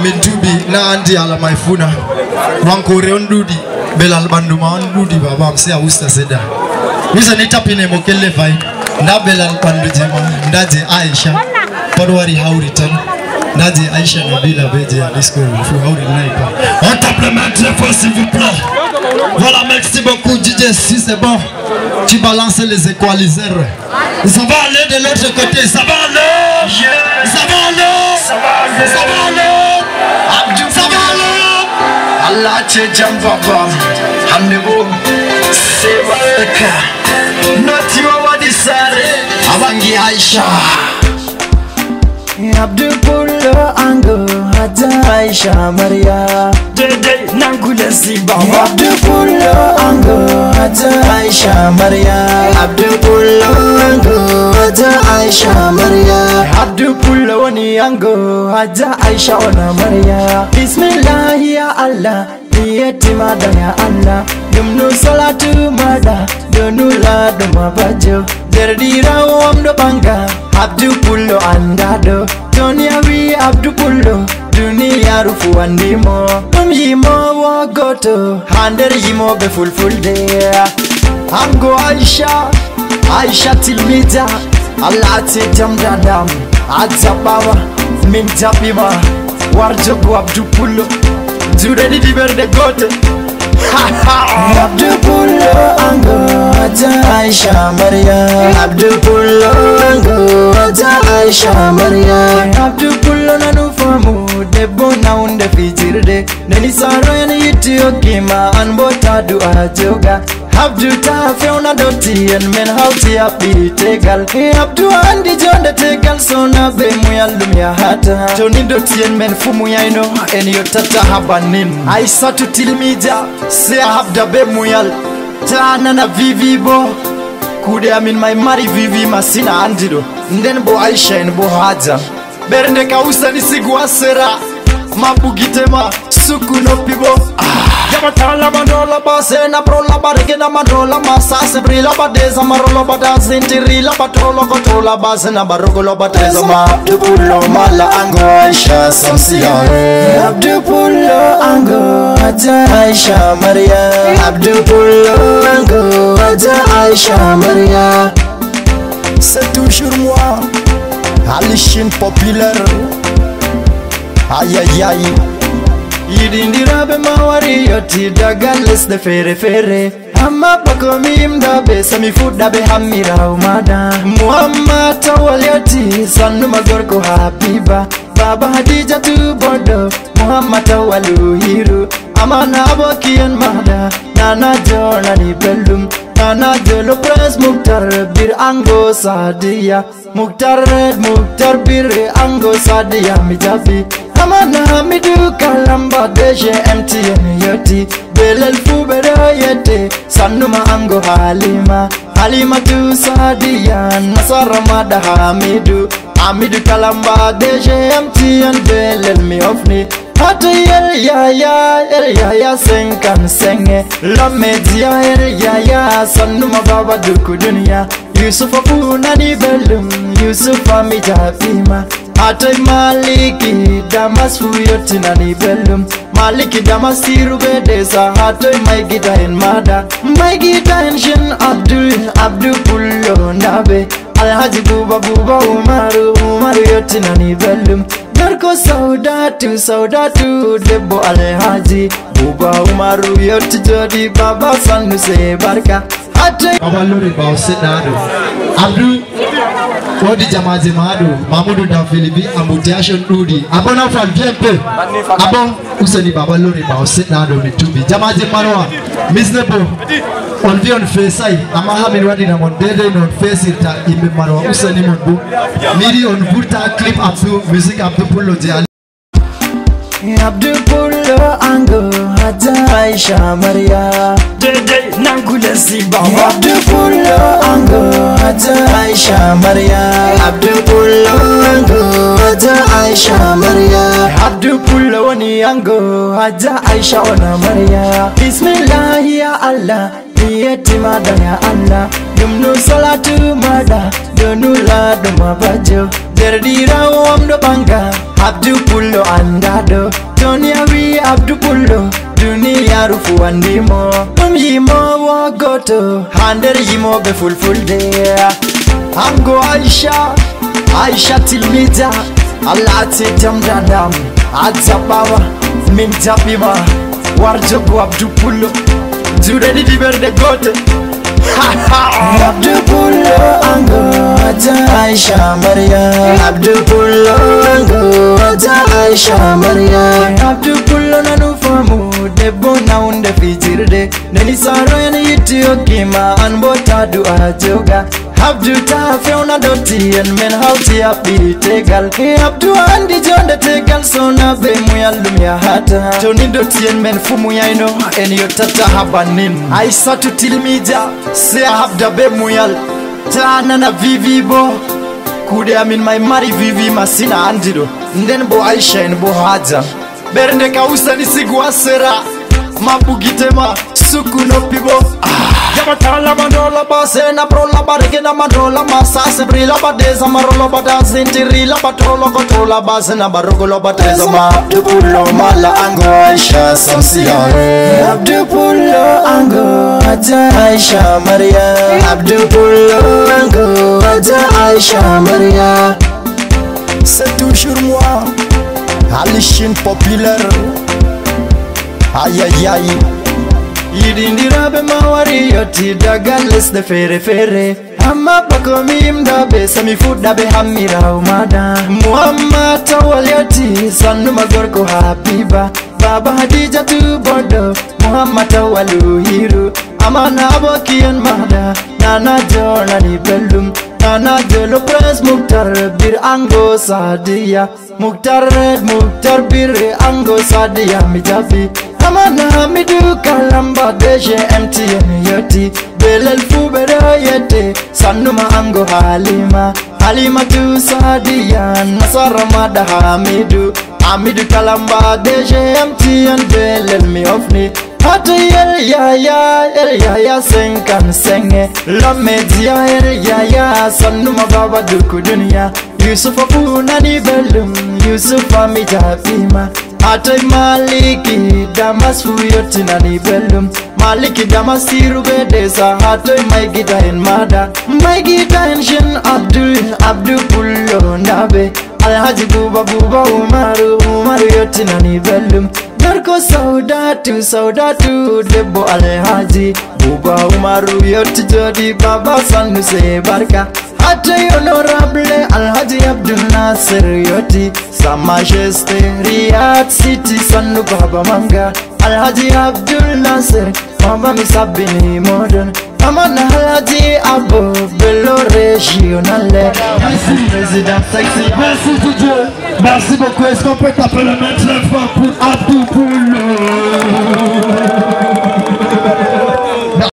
mintubi na andi ala maifuna wankore ondudi belal banduma ondudi baba mse austa seda misa nitapine mokelle vai nda belal bandu jema ndaje Aisha podwari hauri tan ndaje Aisha Nabila beje à disco fu hauri naipa on tape mettre fort s'il vous plaît. Voilà, merci beaucoup DJ. Si c'est bon, tu balances les équaliseurs. Ça va aller de l'autre côté, ça va aller. Ça va aller. Ça va aller. Ça va aller. Ça va aller. Allah te jamba bam. Hamdebo. Sebaka. Noti wa disare. Avangi Aisha. Abdul Pullo Ango Haja Aisha Maria Dede Nangula Ziba Abdul Pullo Ango Haja Aisha Maria Abdul Pullo Ango Haja Aisha Maria Abdul Pullo Wani Ango Haja Aisha Ona Maria Bismillah ya Allah Niyeti madanya Allah Dumnu salatu mada Donula duma bajo Derdira wamdo banga Abdul Pullo andado Dunia wi Abdul Pullo Dunia rufu andimo Yimo wagoto Hander yimo be full day Ango Aisha Aisha tilmida Allah titam dadam Adzabawa Mintapima Warjogo Abdul Pullo Juredi di berde gote Abdul Pullo Ango Haja Aisha Maria Abdul Pullo Ango Haja Aisha Maria Abdul Pullo nanu formu Debo na unde fijirde Neni saro yani yiti okima Anbota du ajoga Abdul ta feuna doti En men hauti happy tegal Abdul andi jonde tegal Sona be muyalum ya hata Joni doti en men fumu ya ino En yotata habanin Aisa tutilmija Se habda be muyal Tana na vivi bo Kude amin my mari vivi masina andido Nden bo Aisha en bo haja Bernde kausa nisigwa sera Mabugitema suku no pibo Yamatala mandola base na prola barigena mandola masase brila badeza marola badazi ntirila batrola kotrola base na barogolo badeza ma Abdul Pullo mala ango Aisha samsia Abdul Pullo ango Haja Aisha Maria Abdul Pullo ango Haja Aisha Maria C'est toujours moi Alishin populaire Aïe aïe aïe Yidindira be mawari yoti dagales de fere Amma bako mimda be sami fuda be hamira umada Muhammad tawal yoti sanu magorko habiba Baba Hadija tu bodo Muhammad tawalu hiru Amana abokian mahda Nana jona ni belum Nana jolo pres Mukhtar bir ango sadia Mukhtar red Mukhtar bir ango sadia mijabi Amana hamidu kalamba deje MTN yoti Belel fubero yete Sanuma ango Halima tu sadia Nasara mada hamidu Hamidu kalamba deje MTN belel mi ofni Hatu el yaya senkan senge La media el yaya Sanuma baba duku dunia Yusuf apuna ni belum Yusuf amijafima Hatu maliki damas fuyoti na ni belum Maliki damas tiru bedesa Hatu maigita en mada Maigita en shin Abdul Pullo ndabe Alhaji buba Umaru yoti na ni belum Narko saudatu Debo Alhaji buba Umaru yoti jodi baba sanu se barka Baba lori ba osenado Abdul Wodi jamaze mado Mamudu da Filibi Amutiation Udi Abona fal bien Abon useni baba lori ba osenado mitubi Jamaze marwa Misnepo On vit on fait ça Amaha minwadi na mondede on fait sirta Imbe marwa useni monbu Miri on vuta clip Abdul Music Abdul Pullo Abdul Pullo Ango Haja Aisha Maria Dede Nangula Ziba Abdul Pullo Ango Haja Aisha Maria Abdul Pullo Ango Haja Aisha Maria Abdul Pullo Wani Ango Haja Aisha Ona Maria Bismillah ya Allah Yeti madanya Allah Dumnu salatu mada Donu la duma bajo Derdira wamdo banga Abdu pullo andado Dunia wi abdu pullo Dunia rufu andimo Yimo wagoto Hander yimo be full day Ango Aisha tilmida Allah te damdadam Adzabawa Min tapima Warjogo abdu pullo Jure di berde gote Abdu pullo ango Aja Aisha Maria Abdu pullo ango Aja Aisha Maria Abdu pullo nanu famu Debo na unde fitirde Neni saro yani iti okima Anbota dua joga Abdu ta feuna doti en men hauti api tegal Abdu andi jonde tegal sona be muyalum ya hata Toni doti en men fumu ya ino en yotata habanin Aisa tu tilmija se habda be muyal Tana na vivi bo Kude amin my mari vivi masina andido Nden bo Aisha en bo haja Bernde kausa nisigwa sera Mabugitema suku no pibo Yabatala mandola basena prola barigena mandola masase brila badeza marola badazintiri la batrola kotola basena barogolo badeza ma Abdu pullo mala ango Aisha samsiare Abdu pullo ango Aja Aisha Maria Abdu pullo ango Aja Aisha Maria C'est toujours moi Alishin populaire Aïe aïe aïe Yidindira be mawari yoti dagales de fere Amma bakomi imdabe sami fuda be hamira umada Muhammad tawal yoti sanu magorko habiba Baba Hadija tu bodo Muhammad tawalu hiru Amana abokian mada Nana jona ni belum Nana jolo pres Mukhtar bir ango sadia Mukhtar red Mukhtar bir ango sadia mijabi Amana hamidu kalamba deje MTN yoti Belel fubera yete Sanuma ango Halima tu sadia Nasara mada hamidu kalamba deje MTN belel mi ofni Hata el yaya senkan senge La media el yaya Sanuma baba duku dunia Yusuf apuna ni belum Yusuf amijafima Hata maliki damas fuyoti na ni belum Maliki damas tiru bedesa Hata maigita en mada Maigita en shen Abdu pullo nabe Alhaji buba Umaru yoti na ni belum Narko saudatu Debo Alhaji Buba Umaru yoti jodi Baba sanu se barka Hata honorable Alhaji Abdul Nasir yoti Sa Majesté Riyadh City sanu Baba Manga Alhaji Abdul Nasir Baba misabini modern Amana Alhaji Abo Bello régional Merci président sexy. Merci Dieu. Merci beaucoup. Est-ce qu'on peut taper le main très fort pour Abdou Pullo?